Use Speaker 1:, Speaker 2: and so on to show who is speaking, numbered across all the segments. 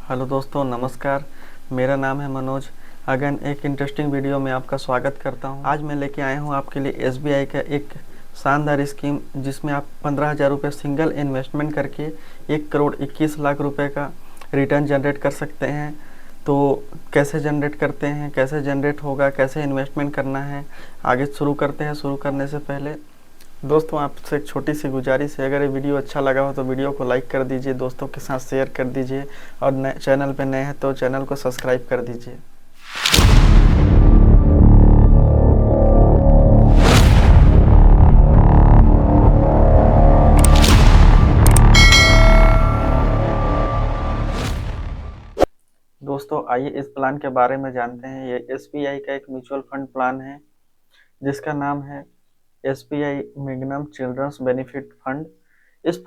Speaker 1: Hello दोस्तों, नमस्कार। मेरा नाम है मनोज। अगेन एक इंटरेस्टिंग वीडियो में आपका स्वागत करता हूं। आज मैं लेके आया हूं आपके लिए एसबीआई का एक शानदार स्कीम, जिसमें आप 15,000 रुपये सिंगल इन्वेस्टमेंट करके 1,21,00,000 रुपये का रिटर्न जनरेट कर सकते हैं। तो कैसे जनरेट करते हैं, कैसे जनरेट होगा, कैसे इन्वेस्टमेंट करना है, आगे शुरू करते हैं। शुरू करने से पहले दोस्तों, आपसे एक छोटी सी गुजारिश है, अगर ये वीडियो अच्छा लगा हो तो वीडियो को लाइक कर दीजिए, दोस्तों के साथ शेयर कर दीजिए, और चैनल पे नए हैं तो चैनल को सब्सक्राइब कर दीजिए। दोस्तों, आइए इस प्लान के बारे में जानते हैं। ये एसबीआई का एक म्यूचुअल फंड प्लान है, जिसका नाम है SBI Magnum children's benefit fund. इस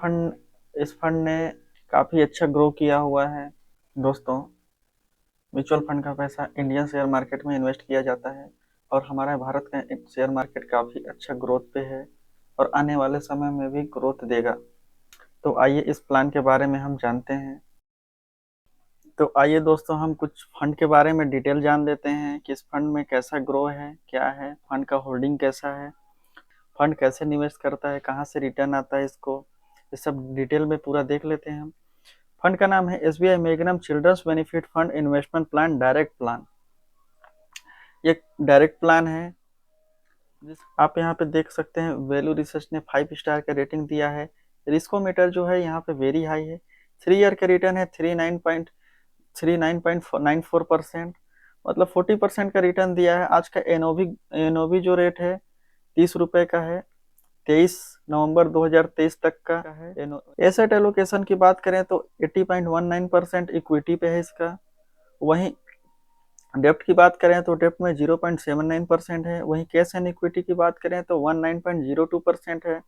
Speaker 1: फंड ने काफ़ी अच्छा ग्रो किया हुआ है। दोस्तों, म्यूचुअल फंड का पैसा इंडियन शेयर मार्केट में इन्वेस्ट किया जाता है, और हमारा भारत का शेयर मार्केट काफ़ी अच्छा ग्रोथ पे है, और आने वाले समय में भी ग्रोथ देगा। तो आइए इस प्लान के बारे में हम जानते हैं। तो आइए दोस्तों, हम कुछ फंड के बारे में डिटेल जान लेते हैं कि इस फंड में कैसा ग्रो है, क्या है, फंड का होल्डिंग कैसा है, फंड कैसे निवेश करता है, कहाँ से रिटर्न आता है इसको, ये सब डिटेल में पूरा देख लेते हैं हम। फंड का नाम है SBI Magnum children's benefit fund investment plan direct plan. ये डायरेक्ट प्लान है। आप यहाँ पे देख सकते हैं, वैल्यू रिसर्च ने 5 स्टार का रेटिंग दिया है। रिस्कोमीटर जो है यहाँ पे वेरी हाई है। 3 ईयर का रिटर्न है 39.94%, मतलब 40% का रिटर्न दिया है। आज का एनओवी जो रेट है 30 रुपए का है। 23 नवंबर 2023 तक का है। एसेट एलोकेशन की बात करें तो 80.19% इक्विटी पे है इसका। वहीं डेप्ट की बात करें तो डेप्ट में 0.79% है। वहीं कैश एंड इक्विटी की बात करें तो 19.02% है,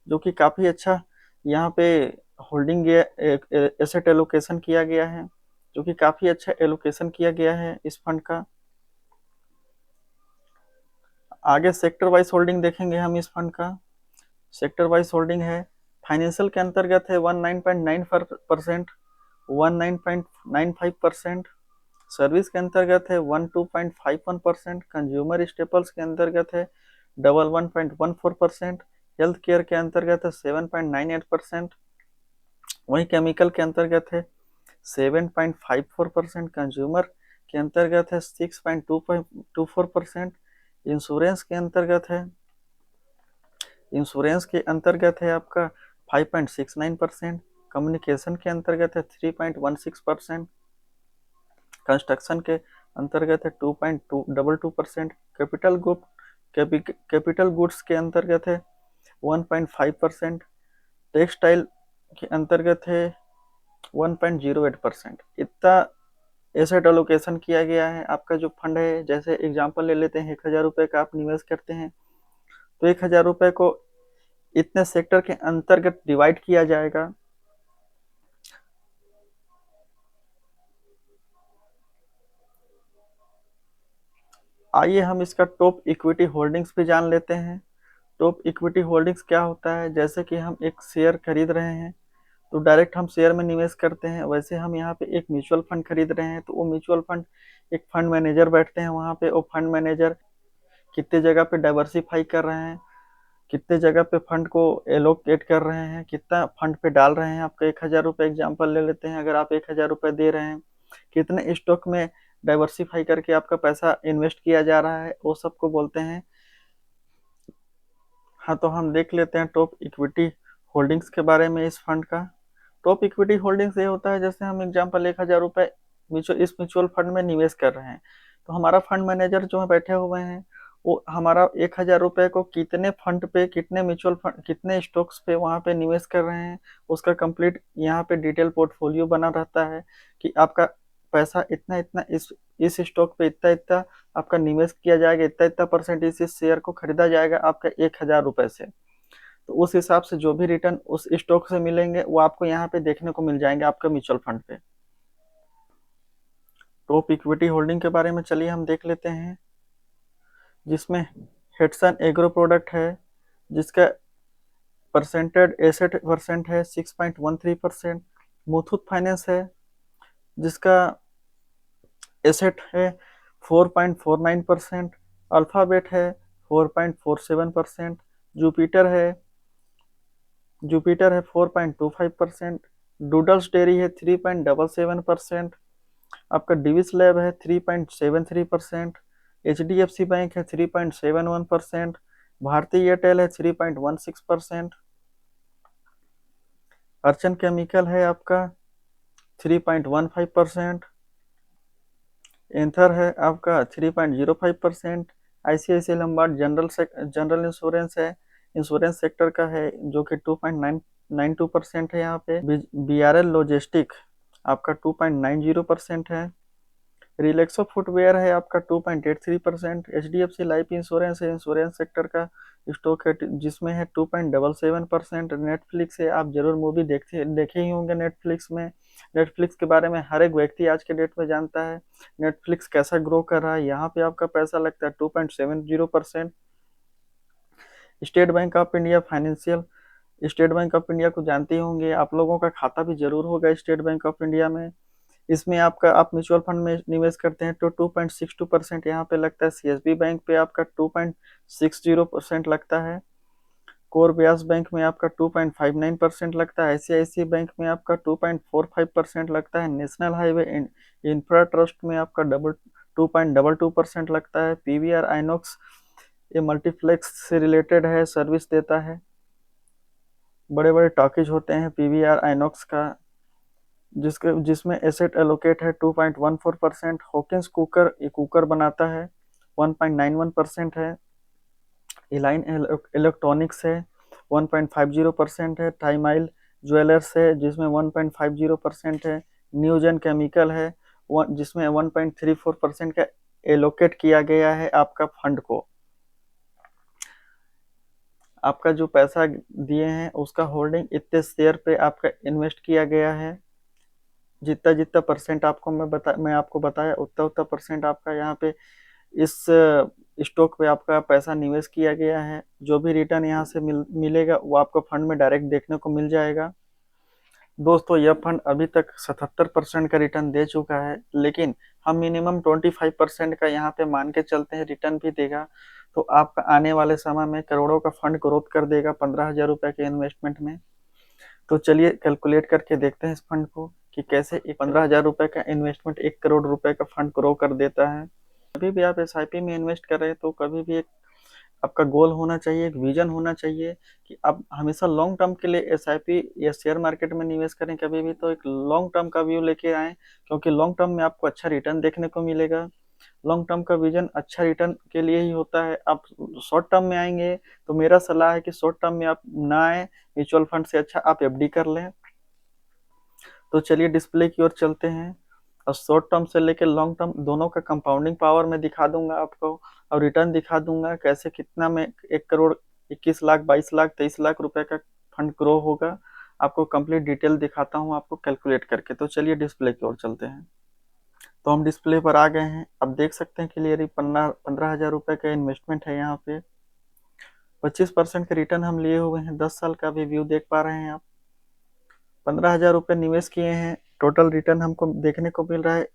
Speaker 1: जो कि काफ़ी अच्छा यहाँ पे होल्डिंग एसेट एलोकेशन किया गया है, जो कि काफ़ी अच्छा एलोकेशन किया गया है इस फंड का। आगे सेक्टर वाइज होल्डिंग देखेंगे हम इस फंड का। सेक्टर वाइज होल्डिंग है, फाइनेंशियल के अंतर्गत है 19.9%, 19.95%। सर्विस के अंतर्गत है 12.51%। कंज्यूमर स्टेपल्स के अंतर्गत है 11.14%। हेल्थ केयर के अंतर्गत है 7.98%। वहीं केमिकल के अंतर्गत है 7.54%। कंज्यूमर के अंतर्गत है 6.24%। इंश्योरेंस के अंतर्गत है आपका 5.69%। कम्युनिकेशन के अंतर्गत है 3.16%। कंस्ट्रक्शन के अंतर्गत है 2.22%। कैपिटल गुड्स के अंतर्गत है 1.5%। टेक्सटाइल के अंतर्गत है 1.08%। इतना एसेट एलोकेशन किया गया है। आपका जो फंड है, जैसे एग्जांपल ले लेते हैं, 1,000 रुपये का आप निवेश करते हैं, तो 1,000 रुपये को इतने सेक्टर के अंतर्गत डिवाइड किया जाएगा। आइए हम इसका टॉप इक्विटी होल्डिंग्स भी जान लेते हैं। टॉप इक्विटी होल्डिंग्स क्या होता है? जैसे कि हम एक शेयर खरीद रहे हैं तो डायरेक्ट हम शेयर में निवेश करते हैं, वैसे हम यहाँ पे एक म्यूचुअल फंड खरीद रहे हैं तो वो म्यूचुअल फंड, एक फंड मैनेजर बैठते हैं वहाँ पे। वो फंड मैनेजर कितने जगह पे डाइवर्सिफाई कर रहे हैं, कितने जगह पे फंड को एलोकेट कर रहे हैं, कितना फंड पे डाल रहे हैं। आपका 1,000 रुपये एग्जाम्पल ले लेते हैं, अगर आप 1,000 रुपये दे रहे हैं, कितने स्टॉक में डाइवर्सिफाई करके आपका पैसा इन्वेस्ट किया जा रहा है, वो सबको बोलते हैं। हाँ, तो हम देख लेते हैं टॉप इक्विटी होल्डिंग्स के बारे में इस फंड का। टॉप इक्विटी होल्डिंग्स ये होता है, जैसे हम एग्जांपल 1,000 रुपये इस म्यूचुअल फंड में निवेश कर रहे हैं, तो हमारा फंड मैनेजर जो है बैठे हुए हैं, वो हमारा 1,000 रुपये को कितने फंड पे, कितने म्यूचुअल फंड, कितने स्टॉक्स पे वहाँ पे निवेश कर रहे हैं, उसका कंप्लीट यहाँ पे डिटेल पोर्टफोलियो बना रहता है कि आपका पैसा इतना इतना इस स्टॉक पे इतना इतना आपका निवेश किया जाएगा, इतना इतना परसेंट इस शेयर को खरीदा जाएगा आपका 1,000 रुपये से। तो उस हिसाब से जो भी रिटर्न उस स्टॉक से मिलेंगे वो आपको यहाँ पे देखने को मिल जाएंगे आपका म्यूचुअल फंड पे। टॉप इक्विटी होल्डिंग के बारे में चलिए हम देख लेते हैं, जिसमें हेटसन एग्रो प्रोडक्ट है, जिसका परसेंटेड एसेट परसेंट है 6.13%। मुथूट फाइनेंस है जिसका एसेट है 4.49%, अल्फाबेट है 4.47%, जुपिटर है जुपिटर है 4.25%, डूडल्स डेयरी है 3.77%, आपका डिविस लैब है 3.73%, HDFC बैंक है 3.71%, भारतीय एयरटेल है 3.16%, अर्चन केमिकल है आपका 3.15%, एंथर है आपका 3.05%, ICICI लम्बार्ड जनरल इंश्योरेंस है, इंश्योरेंस सेक्टर का है जो कि 2.92% है यहाँ पे। BRL लॉजिस्टिक आपका 2.90% है, रिलैक्सो फुटवेयर है आपका 2.83%, HDFC लाइफ इंश्योरेंस है इंश्योरेंस सेक्टर का स्टॉक है जिसमें है 2.77%, नेटफ्लिक्स है, आप जरूर मूवी देखे ही होंगे नेटफ्लिक्स में। नेटफ्लिक्स के बारे में हर एक व्यक्ति आज के डेट में जानता है, नेटफ्लिक्स कैसा ग्रो कर रहा है, यहाँ पे आपका पैसा लगता है 2.70%। State bank of India financial, state bank of India को जानते ही होंगे, आप लोगों का खाता भी जरूर होगा स्टेट बैंक ऑफ इंडिया में। इसमें आपका आप म्यूचुअल फंड में निवेश करते हैं तो 2.62% यहाँ पे लगता है, CSB बैंक पे आपका 2.60% लगता है, कोर ब्यास बैंक में आपका 2.59% लगता है, ICICI बैंक में आपका 2.45% लगता है, नेशनल हाईवे इंफ्रा ट्रस्ट में आपका 2.22% लगता है, PVR आइनॉक्स ये मल्टीप्लेक्स से रिलेटेड है, सर्विस देता है, बड़े बड़े टॉकीज होते हैं PVR आइनॉक्स का, जिसमें एसेट एलोकेट है 2.14%, हॉकिंस कुकर ये कुकर बनाता है 1.91% है, इलाइन इलेक्ट्रॉनिक्स है 1.50% है, टाइमाइल ज्वेलर्स है जिसमें 1.50% है, न्यूजन केमिकल है जिसमें 1.34% का एलोकेट किया गया है आपका फंड को। आपका जो पैसा दिए हैं उसका होल्डिंग इतने शेयर पे आपका इन्वेस्ट किया गया है, जितना जितना परसेंट आपको मैं आपको बताया उतना उतना परसेंट आपका यहाँ पे इस स्टॉक पे आपका पैसा निवेश किया गया है, जो भी रिटर्न यहाँ से मिलेगा वो आपको फंड में डायरेक्ट देखने को मिल जाएगा। दोस्तों यह फंड अभी तक 77% का रिटर्न दे चुका है, लेकिन हम मिनिमम 25% का यहाँ पे मान के चलते हैं रिटर्न भी देगा, तो आपका आने वाले समय में करोड़ों का फंड ग्रोथ कर देगा 15,000 रुपये के इन्वेस्टमेंट में। तो चलिए कैलकुलेट करके देखते हैं इस फंड को कि कैसे 15,000 रुपये का इन्वेस्टमेंट 1 करोड़ रुपए का फंड ग्रो कर देता है। कभी भी आप SIP में इन्वेस्ट कर रहे हैं तो कभी भी एक आपका गोल होना चाहिए, एक विजन होना चाहिए कि आप हमेशा लॉन्ग टर्म के लिए SIP या शेयर मार्केट में निवेश करें, कभी भी तो एक लॉन्ग टर्म का व्यू लेके आए, क्योंकि लॉन्ग टर्म में आपको अच्छा रिटर्न देखने को मिलेगा। लॉन्ग टर्म का विजन अच्छा रिटर्न के लिए ही होता है। आप शॉर्ट टर्म में आएंगे तो मेरा सलाह है कि शॉर्ट टर्म में आप ना आए, म्यूचुअल फंड से अच्छा आप FD कर लें। तो चलिए डिस्प्ले की ओर चलते हैं और शॉर्ट टर्म से लेकर लॉन्ग टर्म दोनों का कंपाउंडिंग पावर मैं दिखा दूंगा आपको, और रिटर्न दिखा दूंगा कैसे कितना में 1 करोड़ 21 लाख 22 लाख 23 लाख रुपए का फंड ग्रो होगा। आपको कंप्लीट डिटेल दिखाता हूँ आपको कैलकुलेट करके। तो चलिए डिस्प्ले की ओर चलते हैं। तो हम डिस्प्ले पर आ गए हैं, अब देख सकते हैं क्लियरली 15,000 रुपये का इन्वेस्टमेंट है यहाँ पे, 25% का रिटर्न हम लिए हुए हैं, 10 साल का भी व्यू देख पा रहे हैं आप। 15,000 रुपये निवेश किए हैं, टोटल रिटर्न हमको देखने को मिल रहा है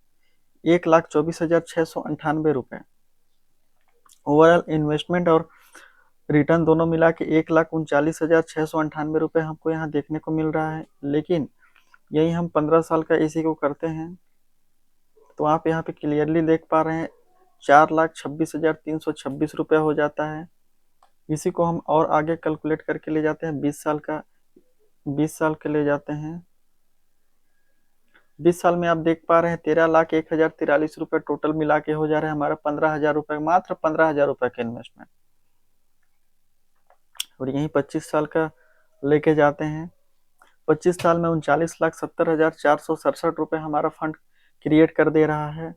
Speaker 1: 1,24,698 रुपये। ओवरऑल इन्वेस्टमेंट और रिटर्न दोनों मिला के 1,39,698 रुपये हमको यहाँ देखने को मिल रहा है। लेकिन यही हम 15 साल का इसी को करते हैं तो आप यहाँ पे क्लियरली देख पा रहे हैं 4,26,326 रुपये हो जाता है। इसी को हम और आगे कैलकुलेट करके ले जाते हैं 20 साल का, 20 साल के ले जाते हैं। 20 साल में आप देख पा रहे हैं 13,01,043 रुपये टोटल मिला के हो जा रहा है हमारा 15,000 रुपये, मात्र 15,000 रुपये का इन्वेस्टमेंट। और यही 25 साल का लेके जाते हैं, 25 साल में 39,70,467 रुपये हमारा फंड क्रिएट कर दे रहा है।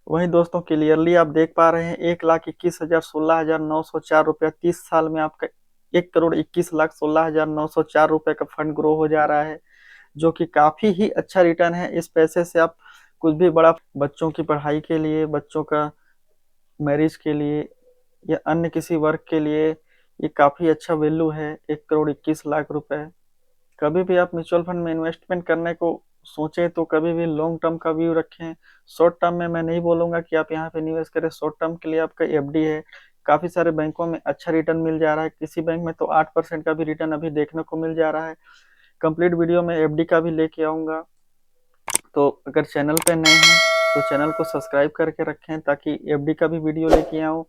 Speaker 1: वहीं दोस्तों क्लियरली आप देख पा रहे हैं 1,21,16,904 रुपया 30 साल में आपका 1,21,16,904 रुपये का फंड ग्रो हो जा रहा है, जो कि काफी ही अच्छा रिटर्न है। इस पैसे से आप कुछ भी बड़ा, बच्चों की पढ़ाई के लिए, बच्चों का मैरिज के लिए या अन्य किसी वर्क के लिए ये काफी अच्छा वैल्यू है 1,21,00,000 रुपए। कभी भी आप म्यूचुअल फंड में इन्वेस्टमेंट करने को सोचें तो कभी भी लॉन्ग टर्म का व्यू रखें। शॉर्ट टर्म में मैं नहीं बोलूंगा कि आप यहाँ पे निवेश करें। शॉर्ट टर्म के लिए आपका एफडी है, काफी सारे बैंकों में अच्छा रिटर्न मिल जा रहा है, किसी बैंक में तो 8% का भी रिटर्न अभी देखने को मिल जा रहा है। कंप्लीट वीडियो में एफडी का भी लेके आऊंगा। तो अगर चैनल पे नए हैं तो चैनल को सब्सक्राइब करके रखें, ताकि एफडी का भी वीडियो लेके आऊँ,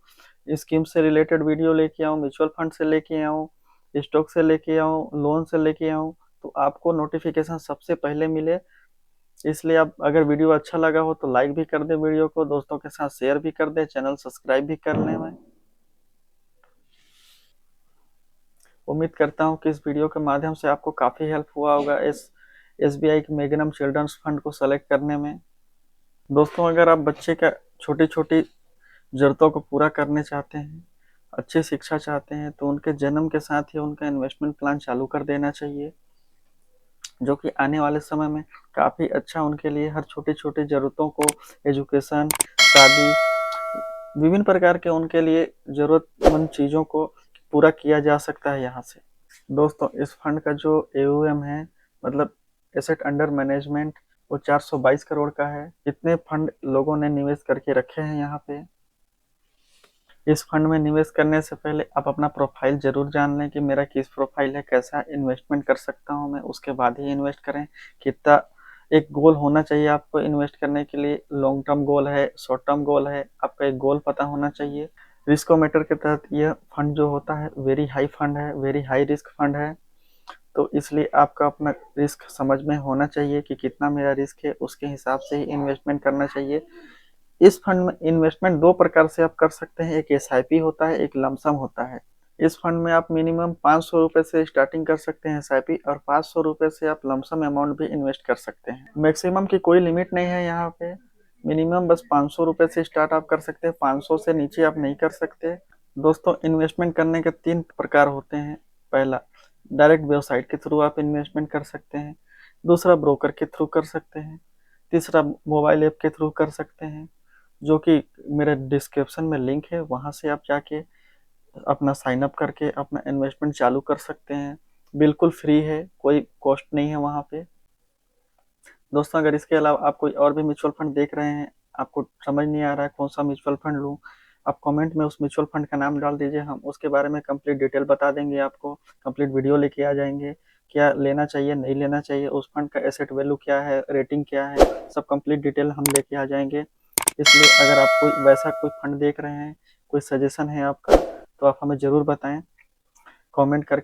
Speaker 1: स्कीम से रिलेटेड वीडियो लेके आऊँ, म्यूचुअल फंड से लेके आऊँ, स्टॉक से लेके आऊँ, लोन से लेके आऊँ, तो आपको नोटिफिकेशन सबसे पहले मिले। इसलिए आप अगर वीडियो अच्छा लगा हो तो लाइक भी कर दे, वीडियो को दोस्तों के साथ शेयर भी कर दे, चैनल सब्सक्राइब भी कर लें। मैं उम्मीद करता हूँ कि इस वीडियो के माध्यम से आपको काफ़ी हेल्प हुआ होगा इस एसबीआई के मैग्नम चिल्ड्रंस फंड को सेलेक्ट करने में। दोस्तों, अगर आप बच्चे का छोटी छोटी ज़रूरतों को पूरा करने चाहते हैं, अच्छी शिक्षा चाहते हैं, तो उनके जन्म के साथ ही उनका इन्वेस्टमेंट प्लान चालू कर देना चाहिए, जो कि आने वाले समय में काफ़ी अच्छा उनके लिए हर छोटी छोटी ज़रूरतों को, एजुकेशन, शादी, विभिन्न प्रकार के उनके लिए ज़रूरतमंद चीज़ों को पूरा किया जा सकता है यहाँ से। दोस्तों, इस फंड का जो एयूएम है, मतलब एसेट अंडर मैनेजमेंट, वो 422 करोड़ का है। इतने फंड लोगों ने निवेश करके रखे हैं यहाँ पे। इस फंड में निवेश करने से पहले आप अपना प्रोफाइल जरूर जान लें कि मेरा किस प्रोफाइल है, कैसा इन्वेस्टमेंट कर सकता हूँ मैं, उसके बाद ही इन्वेस्ट करें। कितना एक गोल होना चाहिए आपको इन्वेस्ट करने के लिए, लॉन्ग टर्म गोल है, शॉर्ट टर्म गोल है, आपका एक गोल पता होना चाहिए। रिस्कोमीटर के तहत यह फंड जो होता है वेरी हाई फंड है, वेरी हाई रिस्क फंड है। तो इसलिए आपका अपना रिस्क समझ में होना चाहिए कि कितना मेरा रिस्क है, उसके हिसाब से ही इन्वेस्टमेंट करना चाहिए। इस फंड में इन्वेस्टमेंट दो प्रकार से आप कर सकते हैं, एक एसआईपी होता है, एक लमसम होता है। इस फंड में आप मिनिमम 500 रुपये से स्टार्टिंग कर सकते हैं एसआईपी, और 500 रुपये से आप लमसम अमाउंट भी इन्वेस्ट कर सकते हैं। मैक्सिमम की कोई लिमिट नहीं है यहाँ पे, मिनिमम बस 500 रुपये से स्टार्ट आप कर सकते हैं, 500 से नीचे आप नहीं कर सकते। दोस्तों, इन्वेस्टमेंट करने के 3 प्रकार होते हैं। पहला, डायरेक्ट वेबसाइट के थ्रू आप इन्वेस्टमेंट कर सकते हैं। दूसरा, ब्रोकर के थ्रू कर सकते हैं। तीसरा, मोबाइल ऐप के थ्रू कर सकते हैं, जो कि मेरे डिस्क्रिप्शन में लिंक है, वहाँ से आप जाके अपना साइन अप करके अपना इन्वेस्टमेंट चालू कर सकते हैं। बिल्कुल फ्री है, कोई कॉस्ट नहीं है वहाँ पे। दोस्तों, अगर इसके अलावा आप कोई और भी म्यूचुअल फंड देख रहे हैं, आपको समझ नहीं आ रहा है कौन सा म्यूचुअल फंड लूँ, आप कमेंट में उस म्यूचुअल फंड का नाम डाल दीजिए, हम उसके बारे में कंप्लीट डिटेल बता देंगे आपको। कंप्लीट वीडियो लेके आ जाएंगे, क्या लेना चाहिए, नहीं लेना चाहिए, उस फंड का एसेट वैल्यू क्या है, रेटिंग क्या है, सब कंप्लीट डिटेल हम लेके आ जाएंगे। इसलिए अगर आप कोई वैसा कोई फंड देख रहे हैं, कोई सजेशन है आपका, तो आप हमें ज़रूर बताएं कमेंट करके।